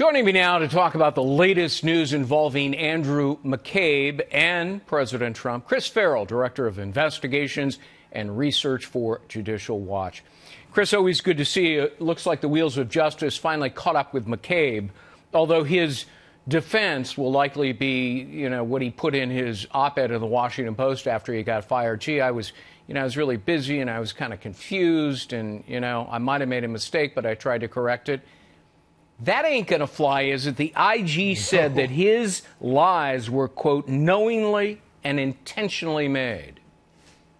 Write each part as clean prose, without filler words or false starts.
Joining me now to talk about the latest news involving Andrew McCabe and President Trump, Chris Farrell, Director of Investigations and Research for Judicial Watch. Chris, always good to see you. It looks like the wheels of justice finally caught up with McCabe, although his defense will likely be, what he put in his op-ed in the Washington Post after he got fired. Gee, I was really busy and I was kind of confused and, I might have made a mistake, but I tried to correct it. That ain't going to fly, is it? The IG said that his lies were, quote, knowingly and intentionally made.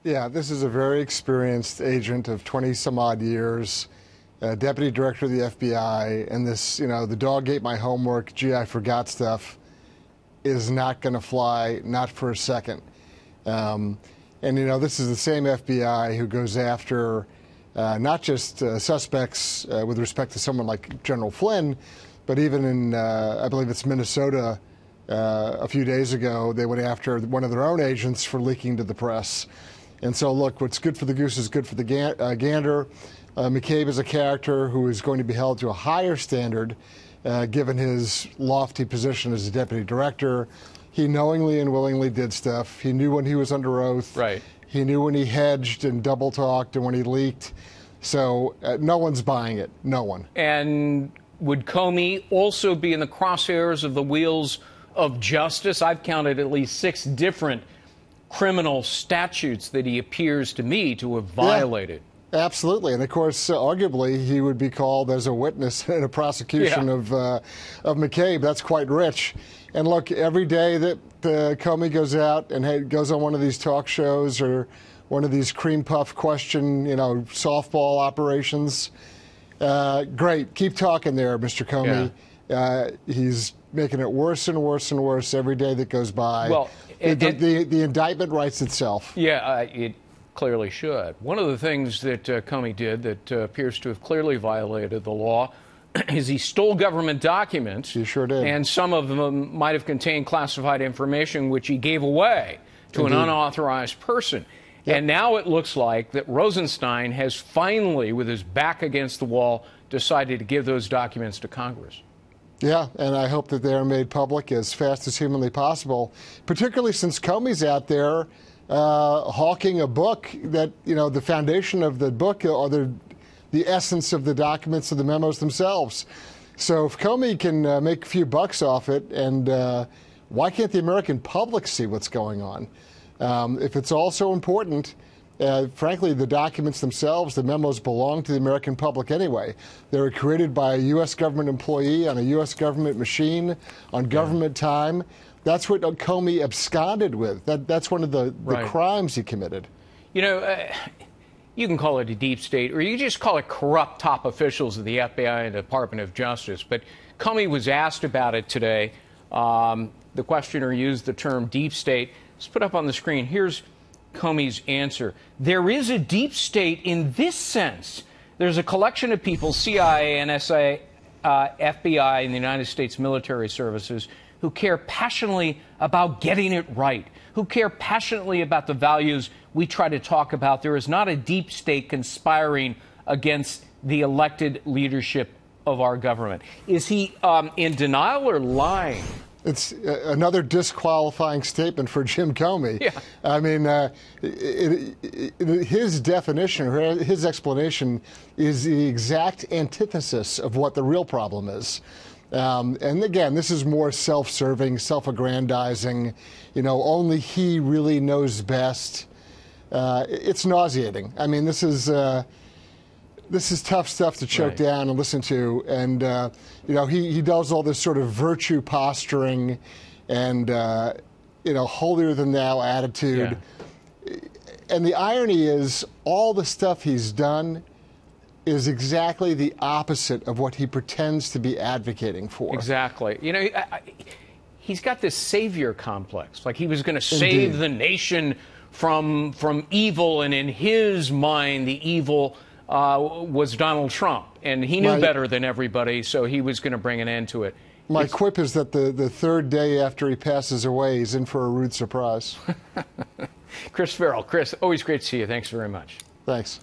Yeah, this is a very experienced agent of 20-some-odd years, deputy director of the FBI, and this, the dog ate my homework, gee, I forgot stuff, is not going to fly, not for a second. This is the same FBI who goes after not just suspects with respect to someone like General Flynn, but even in, I believe it's Minnesota, a few days ago, they went after one of their own agents for leaking to the press. And so, look, what's good for the goose is good for the gander. McCabe is a character who is going to be held to a higher standard, given his lofty position as a deputy director. He knowingly and willingly did stuff. He knew when he was under oath. Right. He knew when he hedged and double-talked and when he leaked. So no one's buying it. No one. And would Comey also be in the crosshairs of the wheels of justice? I've counted at least 6 different criminal statutes that he appears to me to have violated. Yeah, absolutely. And, of course, arguably, he would be called as a witness in a prosecution of McCabe. That's quite rich. And, look, every day that Comey goes out and goes on one of these talk shows or one of these cream puff question, softball operations, great. Keep talking there, Mr. Comey. Yeah. He's making it worse and worse and worse every day that goes by. Well, the indictment writes itself. Yeah, it clearly should. One of the things that Comey did that appears to have clearly violated the law is he stole government documents. He sure did. And some of them might have contained classified information, which he gave away to an unauthorized person. Yep. And now it looks like that Rosenstein has finally, with his back against the wall, decided to give those documents to Congress. Yeah, and I hope that they are made public as fast as humanly possible, particularly since Comey's out there hawking a book that, the foundation of the book or the essence of the documents of the memos themselves. So if Comey can make a few bucks off it, and why can't the American public see what's going on? If it's all so important, frankly, the documents themselves, the memos, belong to the American public anyway. They were created by a U.S. government employee on a U.S. government machine on government time. That's what Comey absconded with. That's one of the crimes he committed. You can call it a deep state, or you just call it corrupt top officials of the FBI and the Department of Justice. But Comey was asked about it today. The questioner used the term deep state. Let's put up on the screen. Here's Comey's answer. There is a deep state in this sense. There's a collection of people, CIA, NSA, FBI, and the United States military services, who care passionately about getting it right, who care passionately about the values we try to talk about. There is not a deep state conspiring against the elected leadership of our government. Is he in denial or lying? It's another disqualifying statement for Jim Comey. Yeah. I mean, his definition, or his explanation, is the exact antithesis of what the real problem is. And again, this is more self-serving, self-aggrandizing. Only he really knows best. It's nauseating. I mean, this is tough stuff to choke down and listen to. And, he does all this sort of virtue posturing and, holier-than-thou attitude. Yeah. And the irony is all the stuff he's done is exactly the opposite of what he pretends to be advocating for. Exactly. He's got this savior complex, like he was going to save the nation from evil, and in his mind, the evil was Donald Trump, and he knew better than everybody, so he was going to bring an end to it. My quip is that the third day after he passes away, he's in for a rude surprise. Chris Farrell. Chris, always great to see you. Thanks very much. Thanks.